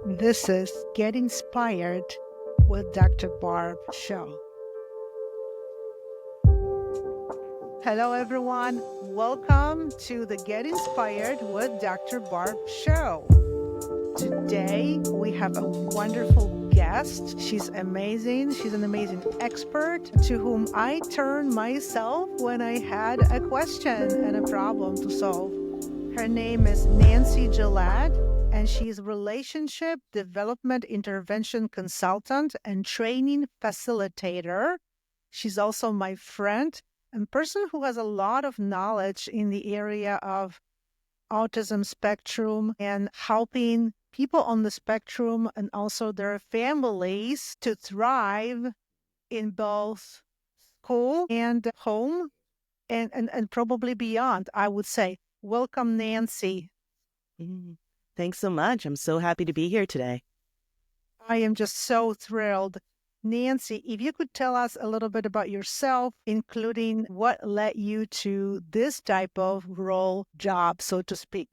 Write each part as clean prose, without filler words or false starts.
This is Get Inspired with Dr. Barb show. Hello, everyone. Welcome to the Get Inspired with Dr. Barb show. Today, we have a wonderful guest. She's amazing. She's an amazing expert to whom I turn myself when I had a question and a problem to solve. Her name is Nancy Gillette, and she's relationship development intervention consultant and training facilitator. She's also my friend and person who has a lot of knowledge in the area of autism spectrum and helping people on the spectrum and also their families to thrive in both school and home and probably beyond, I would say. Welcome, Nancy. Thanks so much. I'm so happy to be here today. I am just so thrilled. Nancy, if you could tell us a little bit about yourself, including what led you to this type of role, job, so to speak.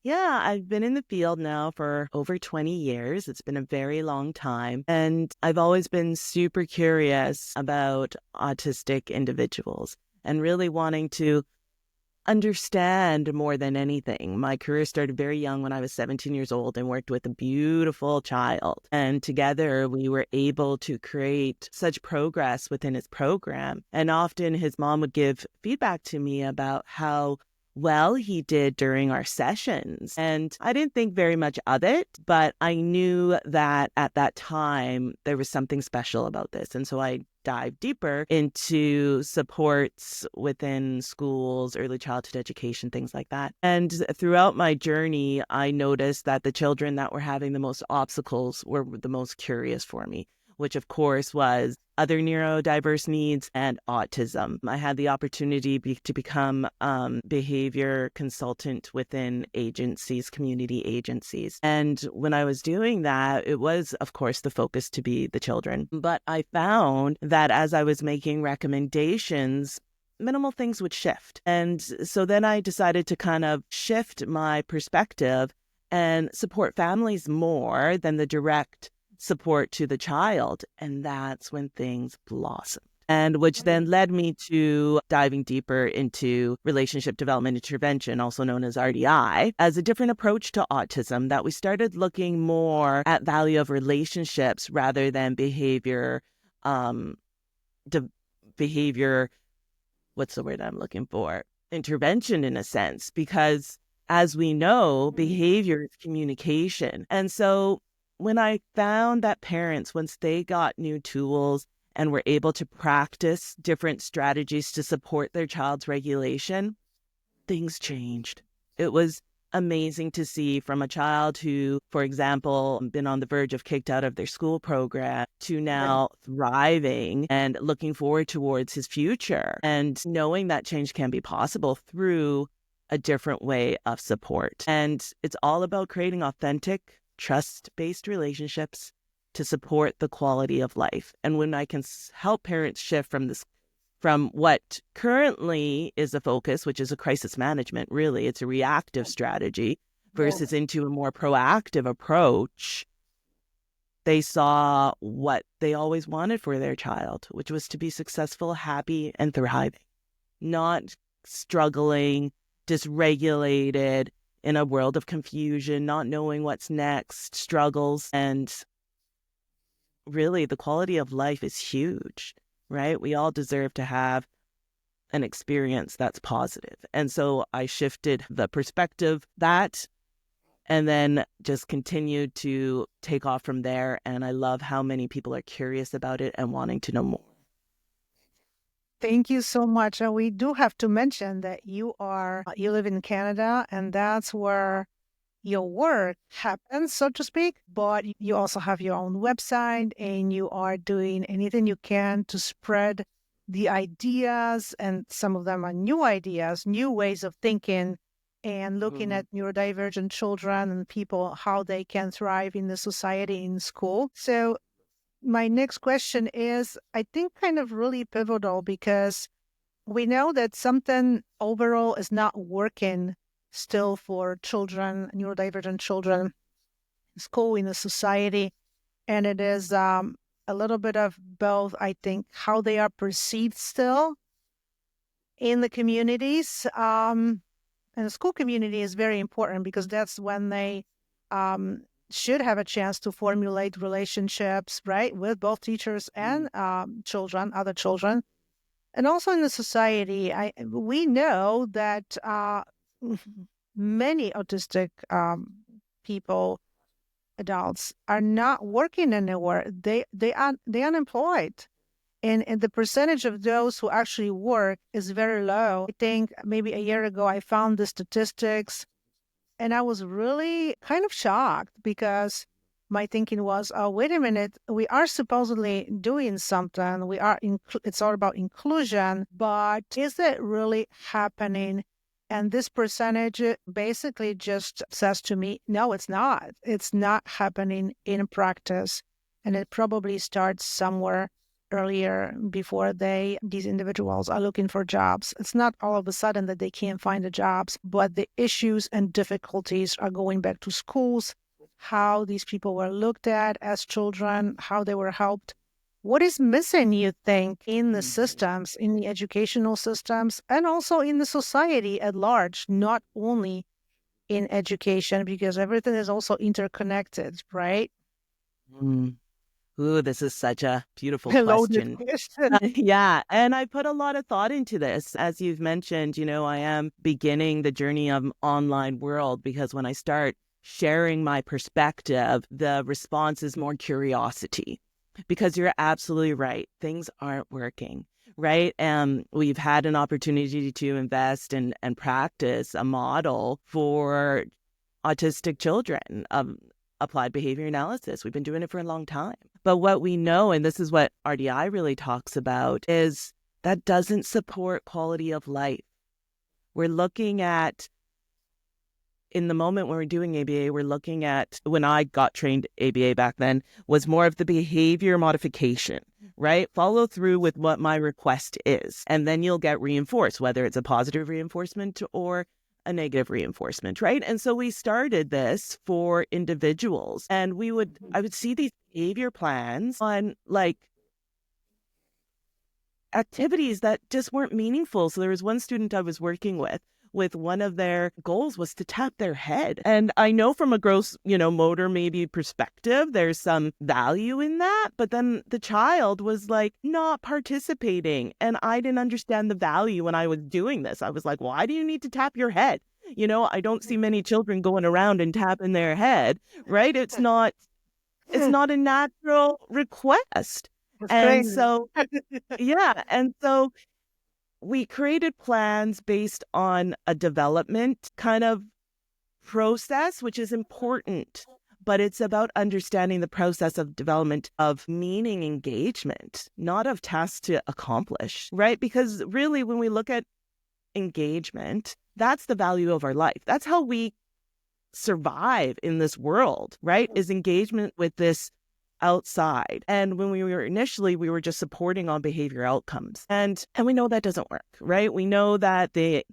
Yeah, I've been in the field now for over 20 years. It's been a very long time. And I've always been super curious about autistic individuals and really wanting to understand more than anything. My career started very young when I was 17 years old and worked with a beautiful child. And together we were able to create such progress within his program. And often his mom would give feedback to me about how well he did during our sessions. And I didn't think very much of it, but I knew that at that time there was something special about this. And so I dive deeper into supports within schools, early childhood education, things like that. And throughout my journey, I noticed that the children that were having the most obstacles were the most curious for me, which of course was other neurodiverse needs and autism. I had the opportunity to become behavior consultant within agencies, community agencies. And when I was doing that, it was, of course, the focus to be the children. But I found that as I was making recommendations, minimal things would shift. And so then I decided to kind of shift my perspective and support families more than the direct support to the child. And that's when things blossomed. And which then led me to diving deeper into relationship development intervention, also known as RDI, as a different approach to autism, that we started looking more at value of relationships rather than behavior, what's the word I'm looking for? Intervention in a sense, because as we know, behavior is communication. And so when I found that parents, once they got new tools and were able to practice different strategies to support their child's regulation, things changed. It was amazing to see from a child who, for example, been on the verge of kicked out of their school program to now thriving and looking forward towards his future and knowing that change can be possible through a different way of support. And it's all about creating authentic, trust-based relationships to support the quality of life. And when I can help parents shift from what currently is a focus, which is a crisis management, really, it's a reactive strategy, versus into a more proactive approach, they saw what they always wanted for their child, which was to be successful, happy, and thriving, not struggling, dysregulated, in a world of confusion, not knowing what's next, struggles. And really, the quality of life is huge, right? We all deserve to have an experience that's positive. And so I shifted the perspective and then just continued to take off from there. And I love how many people are curious about it and wanting to know more. Thank you so much. And we do have to mention that you live in Canada, and that's where your work happens, so to speak. But you also have your own website, and you are doing anything you can to spread the ideas, and some of them are new ideas, new ways of thinking, and looking at neurodivergent children and people, how they can thrive in the society, in school. So my next question is, I think, kind of really pivotal, because we know that something overall is not working still for children, neurodivergent children in school, in the society. And it is a little bit of both, I think, how they are perceived still in the communities. And the school community is very important because that's when they should have a chance to formulate relationships, right, with both teachers and children, other children. And also in the society, we know that many autistic people, adults, are not working anywhere. They are unemployed. And the percentage of those who actually work is very low. I think maybe a year ago I found the statistics and I was really kind of shocked because my thinking was, oh, wait a minute, we are supposedly doing something. It's all about inclusion, but is it really happening? And this percentage basically just says to me, no, it's not. It's not happening in practice. And it probably starts somewhere earlier before these individuals are looking for jobs. It's not all of a sudden that they can't find the jobs, but the issues and difficulties are going back to schools, how these people were looked at as children, how they were helped. What is missing, you think, in the systems, in the educational systems, and also in the society at large, not only in education, because everything is also interconnected, right? Mm. Ooh, this is such a beautiful Loaded question. question. Yeah. And I put a lot of thought into this. As you've mentioned, I am beginning the journey of online world because when I start sharing my perspective, the response is more curiosity because you're absolutely right. Things aren't working. Right. And we've had an opportunity to invest and practice a model for autistic children of applied behavior analysis. We've been doing it for a long time. But what we know, and this is what RDI really talks about, is that doesn't support quality of life. We're looking at, in the moment when we're doing ABA, we're looking at, when I got trained ABA back then, was more of the behavior modification, right? Follow through with what my request is. And then you'll get reinforced, whether it's a positive reinforcement or a negative reinforcement, right? And so we started this for individuals, and I would see these behavior plans on like activities that just weren't meaningful. So there was one student I was working with one of their goals was to tap their head. And I know from a gross, motor maybe perspective, there's some value in that. But then the child was like not participating. And I didn't understand the value when I was doing this. I was like, why do you need to tap your head? I don't see many children going around and tapping their head, right? It's not a natural request. It's And crazy. so, yeah. And so we created plans based on a development kind of process, which is important, but it's about understanding the process of development of meaning engagement, not of tasks to accomplish, right? Because really, when we look at engagement, that's the value of our life. That's how we survive in this world, right? Is engagement with this outside. And when we were just supporting on behavior outcomes. And we know that doesn't work, right? We know that the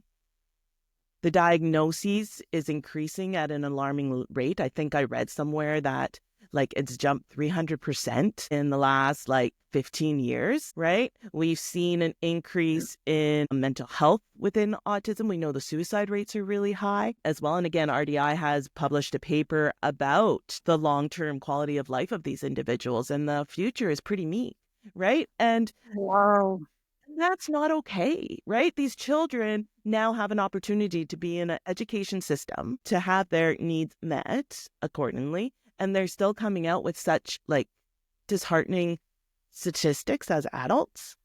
diagnoses is increasing at an alarming rate. I think I read somewhere that it's jumped 300% in the last 15 years, right? We've seen an increase in mental health within autism. We know the suicide rates are really high as well. And again, RDI has published a paper about the long-term quality of life of these individuals, and the future is pretty mean, right? And Wow. that's not okay, right? These children now have an opportunity to be in an education system, to have their needs met accordingly, and they're still coming out with such disheartening statistics as adults.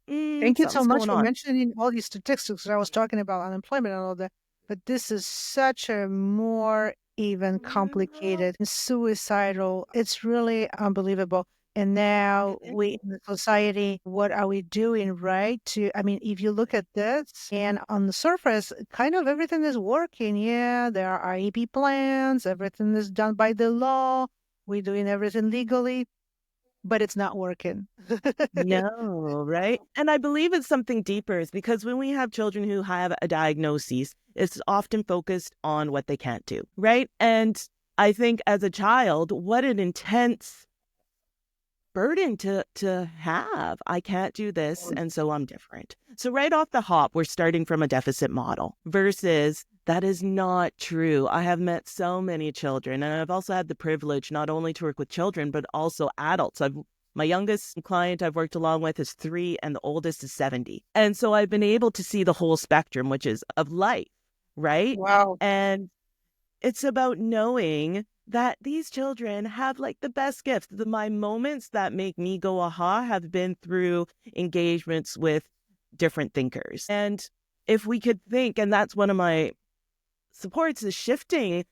Thank you so Something's much going for on. mentioning all these statistics. I was talking about unemployment and all that, but this is such a more even complicated, suicidal. It's really unbelievable. And now we in the society, what are we doing, right? If you look at this and on the surface, kind of everything is working. Yeah, there are IEP plans, everything is done by the law. We're doing everything legally. but it's not working. No, right? And I believe it's something deeper is because when we have children who have a diagnosis, it's often focused on what they can't do, right? And I think as a child, what an intense burden to have. I can't do this, and so I'm different. So right off the hop, we're starting from a deficit model versus that is not true. I have met so many children, and I've also had the privilege not only to work with children, but also adults. My youngest client I've worked along with is 3, and the oldest is 70. And so I've been able to see the whole spectrum, which is of life, right? Wow. And it's about knowing that these children have like the best gifts. My moments that make me go aha have been through engagements with different thinkers. And if we could think, and that's one of my supports, is shifting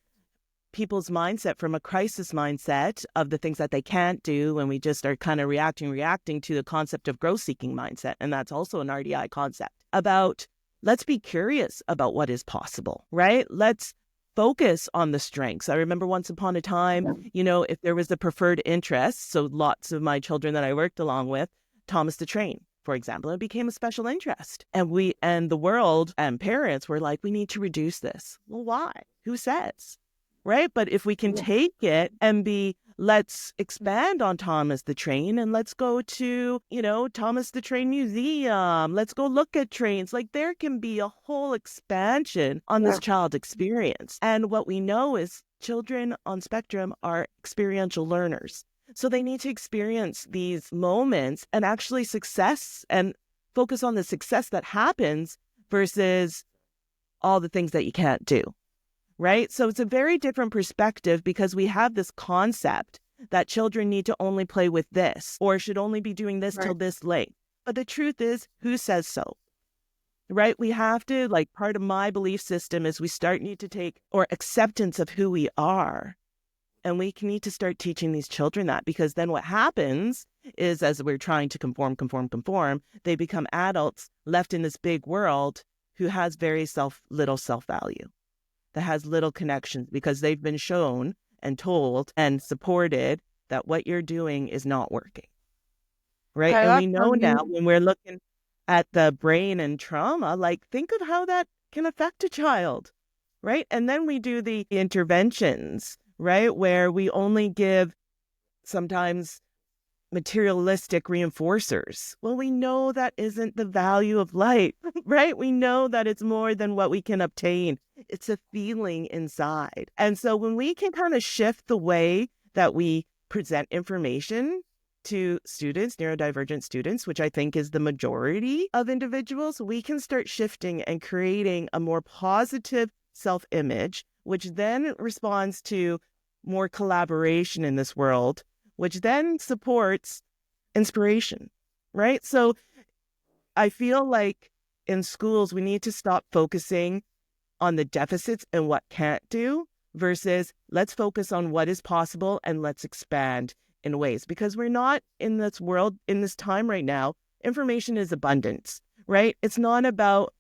people's mindset from a crisis mindset of the things that they can't do when we just are kind of reacting to the concept of growth seeking mindset. And that's also an RDI concept about let's be curious about what is possible, right? Let's focus on the strengths. I remember once upon a time, if there was a preferred interest, so lots of my children that I worked along with, Thomas the Train, for example, it became a special interest. And the world and parents were like, we need to reduce this. Well, why? Who says? Right? But if we can take it and let's expand on Thomas the Train and let's go to, Thomas the Train Museum. Let's go look at trains. Like there can be a whole expansion on this child experience. And what we know is children on spectrum are experiential learners. So they need to experience these moments and actually success and focus on the success that happens versus all the things that you can't do. Right? So it's a very different perspective because we have this concept that children need to only play with this or should only be doing this till this late. But the truth is, who says so? Right? We have to, part of my belief system is we need to take or acceptance of who we are. And we need to start teaching these children that because then what happens is as we're trying to conform, they become adults left in this big world who has very little self-value. That has little connections because they've been shown and told and supported that what you're doing is not working, right? And we know now when we're looking at the brain and trauma, think of how that can affect a child, right? And then we do the interventions, right? Where we only give sometimes materialistic reinforcers. Well, we know that isn't the value of life, right? We know that it's more than what we can obtain. It's a feeling inside. And so when we can kind of shift the way that we present information to students, neurodivergent students, which I think is the majority of individuals, we can start shifting and creating a more positive self-image, which then responds to more collaboration in this world, which then supports inspiration, right? So I feel like in schools, we need to stop focusing on the deficits and what can't do versus let's focus on what is possible and let's expand in ways because we're not in this world, in this time right now, information is abundance, right? It's not about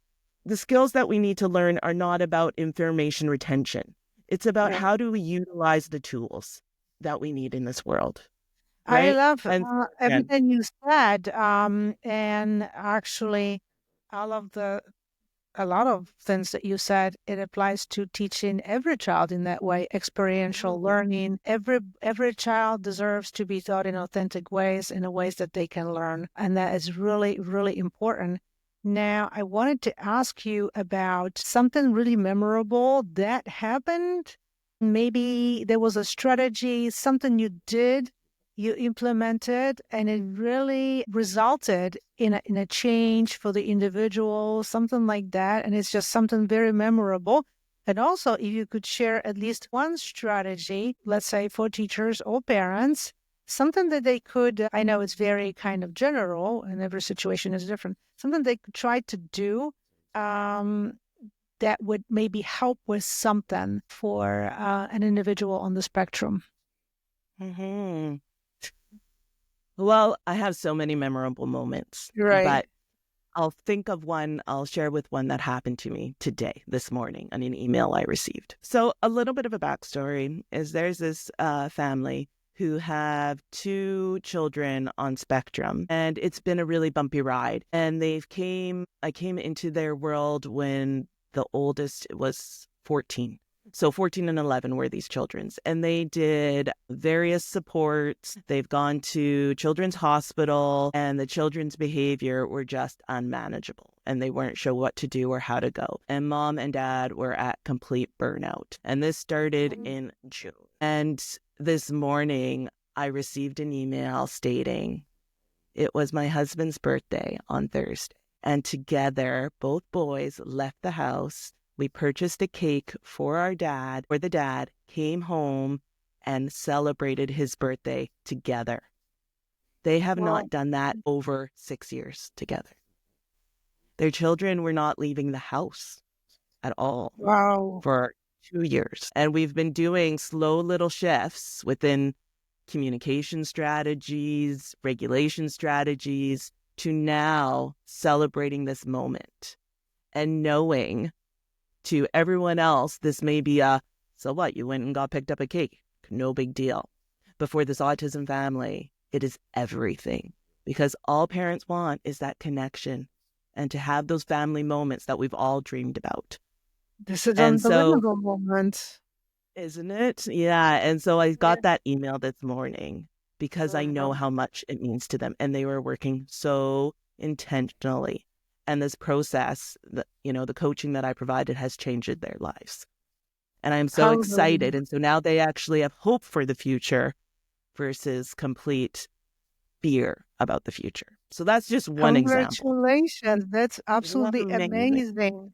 the skills that we need to learn are not about information retention. It's about how do we utilize the tools that we need in this world. Right? I love everything you said. And actually, a lot of things that you said, it applies to teaching every child in that way, experiential learning. Every child deserves to be taught in authentic ways, in ways that they can learn. And that is really, really important. Now, I wanted to ask you about something really memorable that happened. Maybe there was a strategy, something you did, you implemented, and it really resulted in a change for the individual, something like that. And it's just something very memorable. And also, if you could share at least one strategy, let's say for teachers or parents, something that they could, I know it's very kind of general and every situation is different, something they could try to do that would maybe help with something for an individual on the spectrum. Mm-hmm. Well, I have so many memorable moments, but I'll think of one, I'll share with one that happened to me today, this morning, on an email I received. So a little bit of a backstory is there's this family who have 2 children on spectrum, and it's been a really bumpy ride. And I came into their world when the oldest was 14. So 14 and 11 were these children's, and they did various supports. They've gone to children's hospital, and the children's behavior were just unmanageable, and they weren't sure what to do or how to go. And mom and dad were at complete burnout. And this started in June. And this morning, I received an email stating it was my husband's birthday on Thursday. And together, both boys left the house. We purchased a cake for the dad, came home and celebrated his birthday together. They have not done that over 6 years together. Their children were not leaving the house at all for 2 years. And we've been doing slow little shifts within communication strategies, regulation strategies, to now celebrating this moment and knowing to everyone else, this may be so what, you went and got picked up a cake. No big deal. But for this autism family, it is everything, because all parents want is that connection and to have those family moments that we've all dreamed about. This is an unbelievable moment. Isn't it? Yeah. And so I got that email this morning because I know how much it means to them. And they were working so intentionally. And this process, the coaching that I provided has changed their lives. And I'm so excited. And so now they actually have hope for the future versus complete fear about the future. So that's just one example. Congratulations. That's absolutely amazing.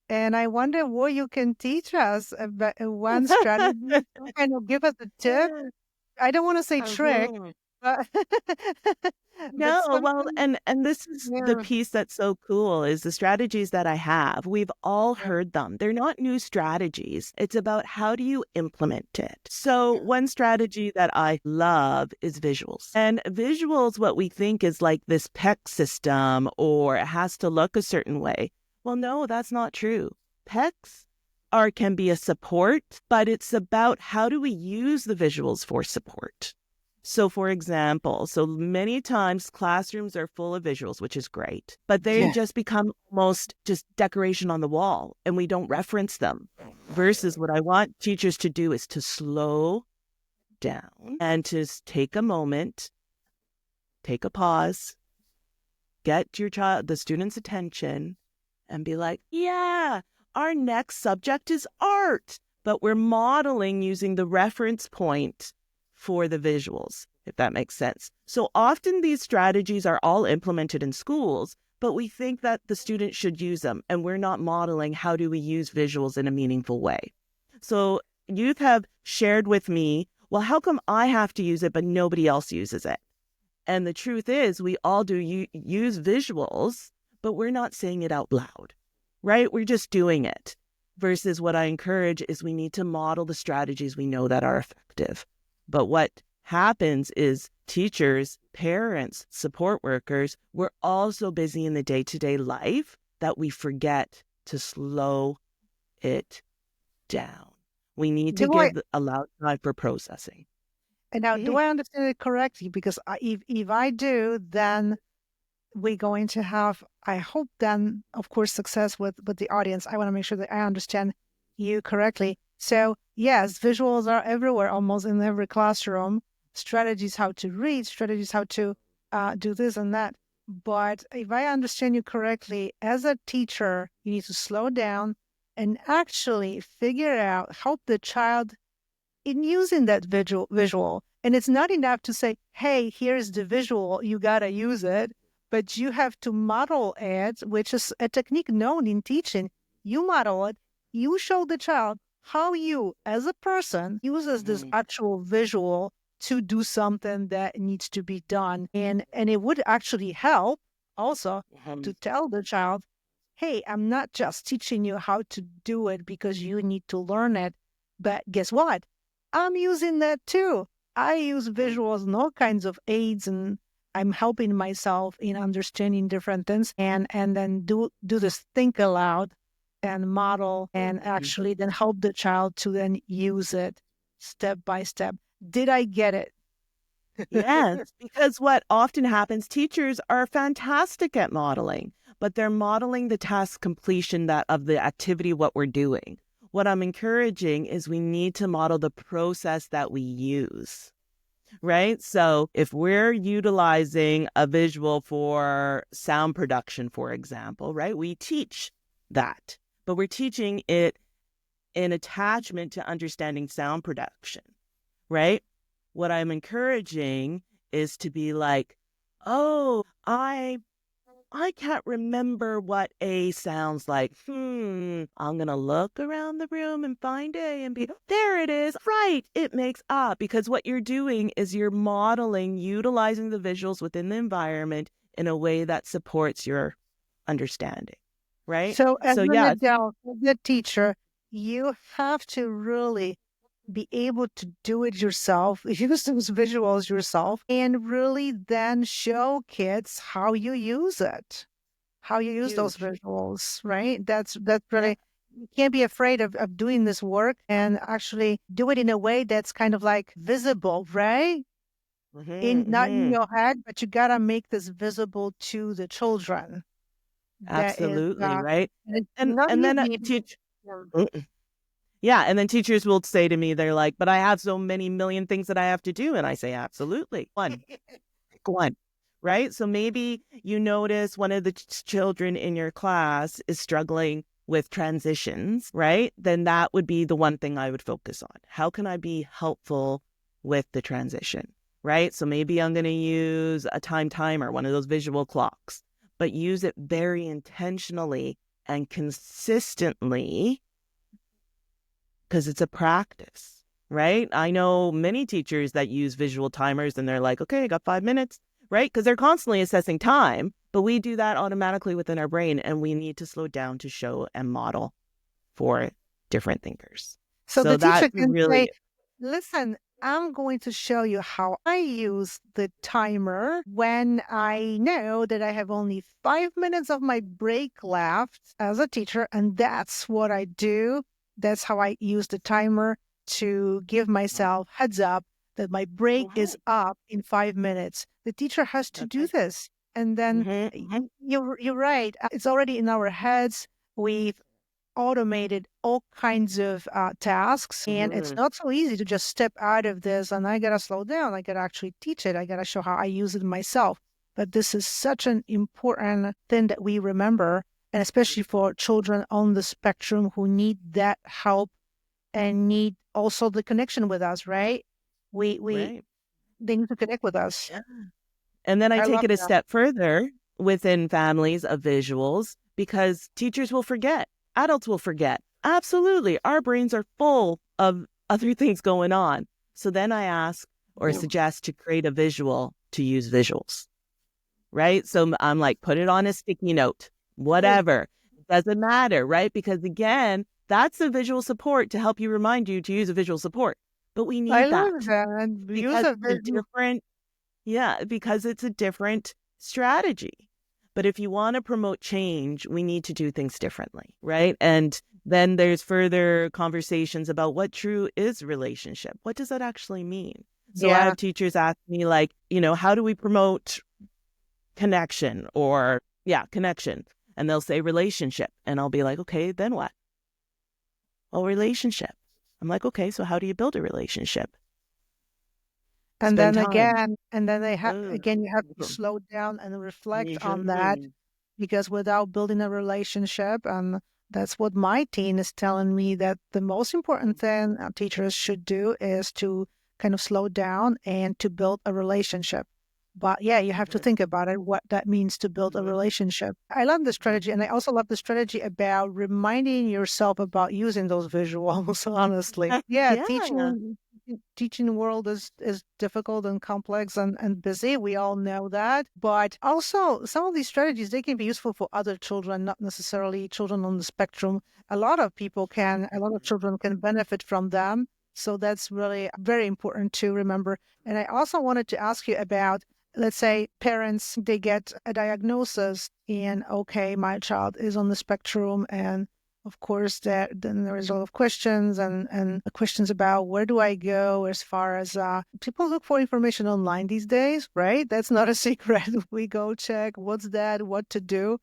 And I wonder what you can teach us about one strategy. Kind of give us a tip. I don't want to say trick, but no, well, and this is the piece that's so cool is the strategies that I have. We've all heard them. They're not new strategies. It's about how do you implement it. So one strategy that I love is visuals. And visuals, what we think is like this PEC system or it has to look a certain way. Well, no, that's not true. PECs can be a support, but it's about how do we use the visuals for support. So for example, so many times classrooms are full of visuals, which is great, but they just become almost just decoration on the wall and we don't reference them. Versus what I want teachers to do is to slow down and to take a moment, take a pause, get the student's attention and be like, yeah, our next subject is art, but we're modeling using the reference point for the visuals, if that makes sense. So often these strategies are all implemented in schools, but we think that the student should use them, and we're not modeling how do we use visuals in a meaningful way. So youth have shared with me, well, how come I have to use it, but nobody else uses it? And the truth is we all do use visuals, but we're not saying it out loud, right? We're just doing it. Versus what I encourage is we need to model the strategies we know that are effective. But what happens is teachers, parents, support workers, we're all so busy in the day-to-day life that we forget to slow it down. We need to allow time for processing. And now, do I understand it correctly? Because if I do, then we're going to have, I hope then, of course, success with the audience. I want to make sure that I understand you correctly. So yes, visuals are everywhere, almost in every classroom. Strategies how to read, strategies how to do this and that. But if I understand you correctly, as a teacher, you need to slow down and actually figure out, help the child in using that visual. And it's not enough to say, hey, here's the visual, you got to use it. But you have to model it, which is a technique known in teaching. You model it, you show the child how you, as a person, uses this actual visual to do something that needs to be done. And it would actually help also to tell the child, hey, I'm not just teaching you how to do it because you need to learn it, but guess what? I'm using that too. I use visuals and all kinds of aids, and I'm helping myself in understanding different things and then do this think aloud and model and actually then help the child to then use it step by step. Did I get it? Yes, because what often happens, teachers are fantastic at modeling, but they're modeling the task completion that of the activity, what we're doing. What I'm encouraging is we need to model the process that we use, right? So if we're utilizing a visual for sound production, for example, right, we teach that, but we're teaching it in attachment to understanding sound production, right? What I'm encouraging is to be like, oh, I can't remember what A sounds like. I'm going to look around the room and find A and be, there it is. Right. It makes A, because what you're doing is you're modeling, utilizing the visuals within the environment in a way that supports your understanding. Right. So as So, an yeah. adult, as a teacher, you have to really be able to do it yourself, use those visuals yourself, and really then show kids how you use it, how you use those Huge. visuals, right? That's Yeah. really, you can't be afraid of doing this work and actually do it in a way that's kind of like visible, right? In not in Hmm. your head, but you gotta make this visible to the children. That is Absolutely. Right. and it's And not and then easy. teach. Yeah. And then teachers will say to me, they're like, but I have so many million things that I have to do. And I say, absolutely. One. Right. So maybe you notice one of the children in your class is struggling with transitions, right? Then that would be the one thing I would focus on. How can I be helpful with the transition? Right. So maybe I'm going to use a time timer, one of those visual clocks, but use it very intentionally and consistently, because it's a practice, right? I know many teachers that use visual timers and they're like, okay, I got 5 minutes, right? Because they're constantly assessing time, but we do that automatically within our brain, and we need to slow down to show and model for different thinkers. So So the teacher that's can say, really, listen, I'm going to show you how I use the timer when I know that I have only 5 minutes of my break left as a teacher. And that's what I do. That's how I use the timer to give myself heads up that my break is Mhm. up in 5 minutes. The teacher has to do Okay. this. And then Mm-hmm. you're right. It's already in our heads. We've automated all kinds of tasks. And it's Mm-hmm. not so easy to just step out of this and I got to slow down. I got to actually teach it. I got to show how I use it myself. But this is such an important thing that we remember, and especially for children on the spectrum who need that help and need also the connection with us, right? We Right. They need to connect with us. Yeah. And then I I take love it a that. step further within families of visuals, because teachers will forget, adults will forget. Absolutely. Our brains are full of other things going on. So then I ask or Yeah. suggest to create a visual to use visuals, right? So I'm like, put it on a sticky note, whatever. It doesn't matter, right? Because again, that's the visual support to help you remind you to use a visual support. But we I need love that that. And use because a it's a visual. different, yeah, because it's a different strategy. But if you want to promote change, we need to do things differently, right? And then there's further conversations about what true is relationship. What does that actually mean? So I Yeah. have teachers ask me, like, how do we promote connection, or, yeah, connection? And they'll say relationship. And I'll be like, okay, then what? Well, relationship. I'm like, okay, so how do you build a relationship? And Spend then time. again, and then Oh. again, you have to slow down and reflect on that, Mhm. because without building a relationship, and that's what my teen is telling me, that the most important thing teachers should do is to kind of slow down and to build a relationship. But yeah, you have to Mhm. think about it, what that means to build a Mhm. relationship. I love the strategy. And I Mhm. also love the strategy about reminding yourself about using those visuals, honestly. Yeah, Yeah. teaching world is difficult and complex and busy. We all know that. But also some of these strategies, they can be useful for other children, not necessarily children on the spectrum. A lot of children can benefit from them. So that's really very important to remember. And I also wanted to ask you about, let's say parents, they get a diagnosis and okay, my child is on the spectrum and of course, then there is a lot of questions and questions about where do I go as far as people look for information online these days, right? That's not a secret. We go check what's that, what to do.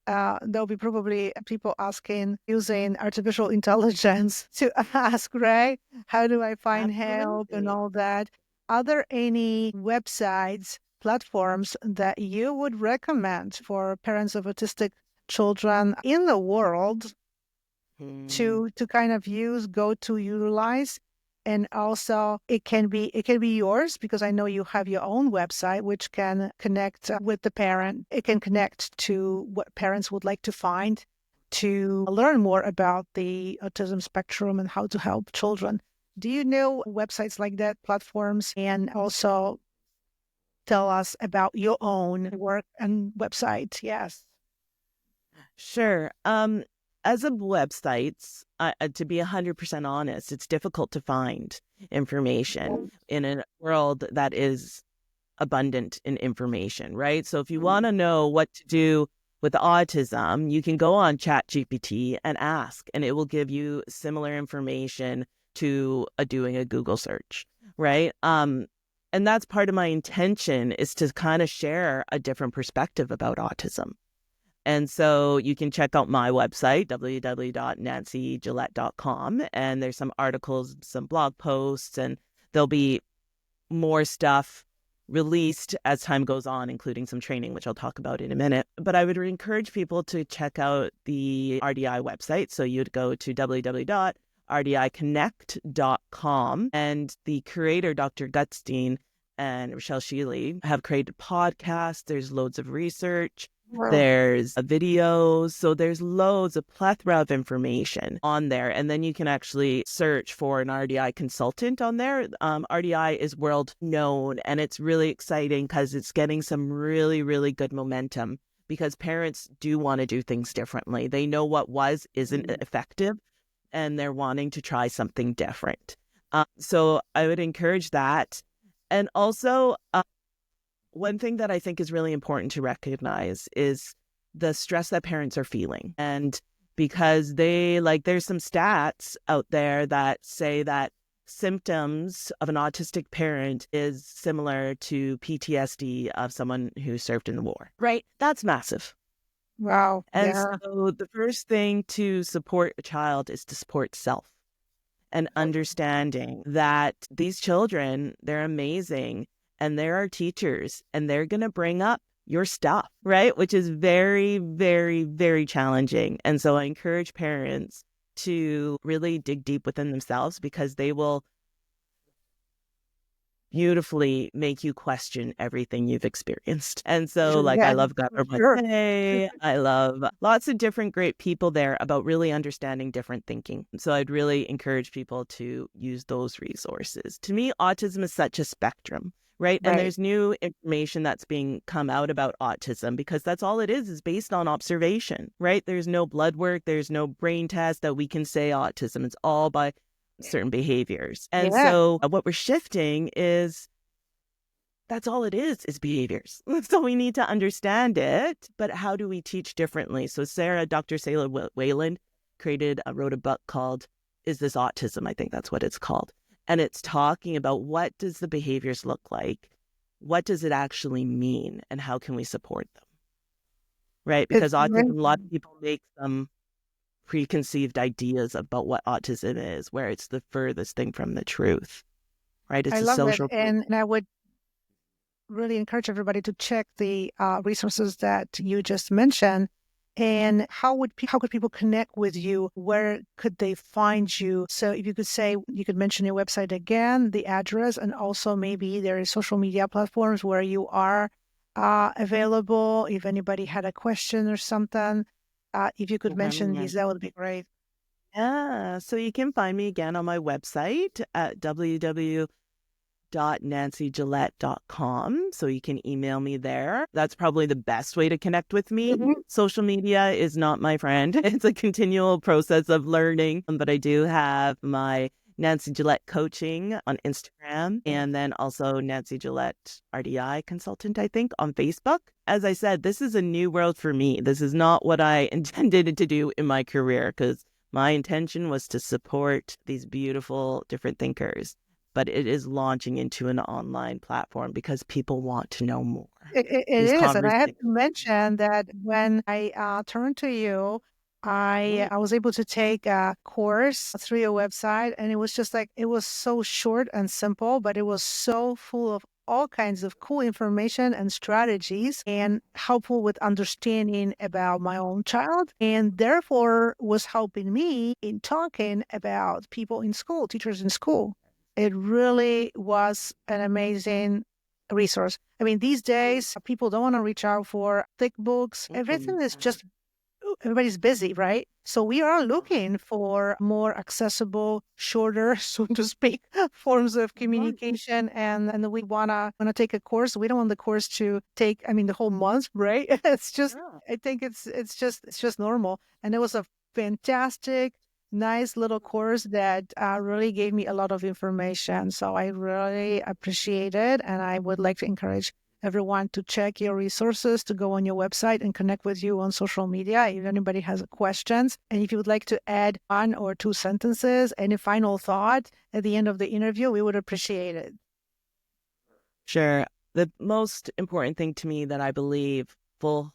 There'll be probably people asking using artificial intelligence to ask, right? How do I find help and Absolutely. all that? Are there any websites, platforms that you would recommend for parents of autistic children in the world Hmm. to kind of use, go to utilize? And also it can be yours because I know you have your own website which can connect with the parent. It can connect to what parents would like to find to learn more about the autism spectrum and how to help children. Do you know websites like that, platforms, and also tell us about your own work and website? Yes. Sure. As of websites, to be 100% honest, it's difficult to find information in a world that is abundant in information, right? So if you want to know what to do with autism, you can go on ChatGPT and ask, and it will give you similar information to doing a Google search, right? And that's part of my intention is to kind of share a different perspective about autism. And so you can check out my website, www.nancygillette.com, and there's some articles, some blog posts, and there'll be more stuff released as time goes on, including some training, which I'll talk about in a minute. But I would encourage people to check out the RDI website. So you'd go to www.rdiconnect.com, and the creator, Dr. Gutstein and Rochelle Shealy, have created podcasts. There's loads of research. Wow. There's videos. So there's loads, a plethora of information on there. And then you can actually search for an RDI consultant on there. RDI is world known, and it's really exciting because it's getting some really, really good momentum because parents do want to do things differently. They know what isn't effective, and they're wanting to try something different. So I would encourage that. And also, one thing that I think is really important to recognize is the stress that parents are feeling. And because there's some stats out there that say that symptoms of an autistic parent is similar to PTSD of someone who served in the war, right? That's massive. Wow. And Yeah. so the first thing to support a child is to support self and understanding that these children, they're amazing and they're our teachers and they're going to bring up your stuff, right? Which is very, very, very challenging. And so I encourage parents to really dig deep within themselves because they will beautifully make you question everything you've experienced. And so I Yeah, love for Government sure. Day. I love lots of different great people there about really understanding different thinking. So I'd really encourage people to use those resources. To me, autism is such a spectrum, right? And Right. there's new information that's being come out about autism because that's all it is based on observation, right? There's no blood work, there's no brain test that we can say autism. It's all by certain behaviors. And Yeah. so what we're shifting is that's all it is behaviors. So we need to understand it, but how do we teach differently? So Dr. Sarah Wayland wrote a book called Is This Autism? I think that's what it's called. And it's talking about what does the behaviors look like? What does it actually mean? And how can we support them? Right? Because It's autism, a great. lot of people make some preconceived ideas about what autism is, where it's the furthest thing from the truth, right? I It's a love it. social. And I would really encourage everybody to check the resources that you just mentioned. And how could people connect with you? Where could they find you? So if you could say, you could mention your website again, the address, and also maybe there is social media platforms where you are available. If anybody had a question or something, if you could mention these, that would be great. Yeah, so you can find me again on my website at www.nancygillette.com. So you can email me there. That's probably the best way to connect with me. Mhm. Social media is not my friend. It's a continual process of learning, but I do have my Nancy Gillette coaching on Instagram and then also Nancy Gillette RDI consultant, I think, on Facebook. As I said, this is a new world for me. This is not what I intended to do in my career because My intention was to support these beautiful different thinkers, but it is launching into an online platform because people want to know more. It These is, and I have conversations. to mention that when I turned to you, I was able to take a course through your website, and it was just like it was so short and simple, but it was so full of all kinds of cool information and strategies and helpful with understanding about my own child, and therefore was helping me in talking about people in school, teachers in school. It really was an amazing resource. I mean, these days, people don't want to reach out for thick books. Everything is just, everybody's busy, right? So we are looking for more accessible, shorter, so to speak, forms of communication. And we wanna take a course. We don't want the course to take, I mean, the whole month, right? It's just, I think it's just normal. And it was a fantastic, nice little course that really gave me a lot of information. So I really appreciate it. And I would like to encourage everyone to check your resources, to go on your website and connect with you on social media if anybody has questions. And if you would like to add 1 or 2 sentences, any final thought at the end of the interview, we would appreciate it. Sure. The most important thing to me that I believe full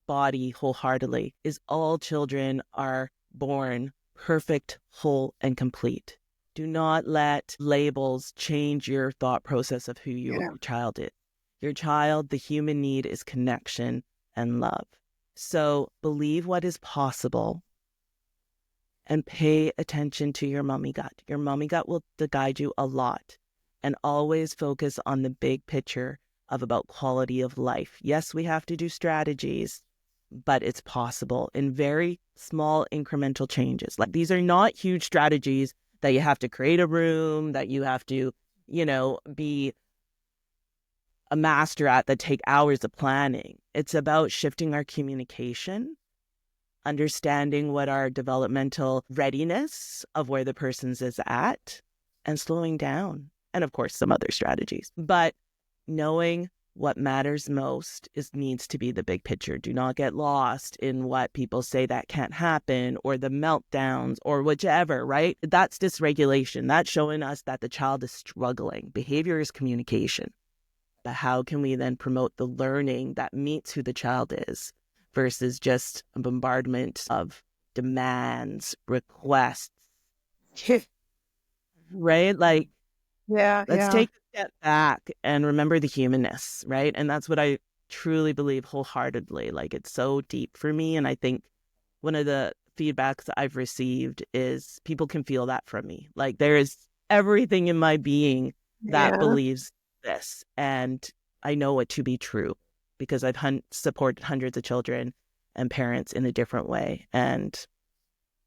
body wholeheartedly is all children are born perfect, whole, and complete. Do not let labels change your thought process of who your child is. Your child, the human need is connection and love. So believe what is possible and pay attention to your mommy gut. Your mommy gut will guide you a lot, and always focus on the big picture of about quality of life. Yes, we have to do strategies, but it's possible in very small incremental changes. Like, these are not huge strategies that you have to create a room, that you have to, be a master at, that take hours of planning. It's about shifting our communication, understanding what our developmental readiness of where the person's is at, and slowing down. And of course, some other strategies. But knowing what matters most needs to be the big picture. Do not get lost in what people say that can't happen, or the meltdowns, or whichever, right? That's dysregulation. That's showing us that the child is struggling. Behavior is communication. But how can we then promote the learning that meets who the child is versus just a bombardment of demands, requests, right? Like, let's take a step back and remember the humanness, right? And that's what I truly believe wholeheartedly. Like, it's so deep for me. And I think one of the feedbacks that I've received is people can feel that from me. Like, there is everything in my being that believes this. And I know it to be true because I've supported hundreds of children and parents in a different way. And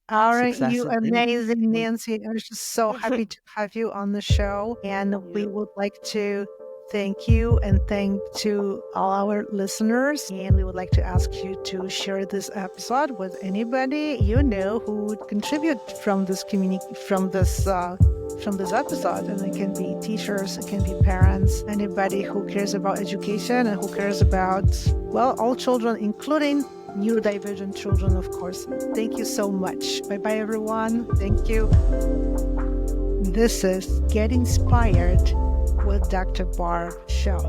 Aren't you amazing, Nancy? I was just so happy to have you on the show. And we would like to thank you and thank to all our listeners. And we would like to ask you to share this episode with anybody you know who would contribute from this from this episode. And it can be teachers, it can be parents, anybody who cares about education and who cares about, well, all children, including neurodivergent children, of course. Thank you so much. Bye-bye, everyone. Thank you. This is Get Inspired with Dr. Barb Show.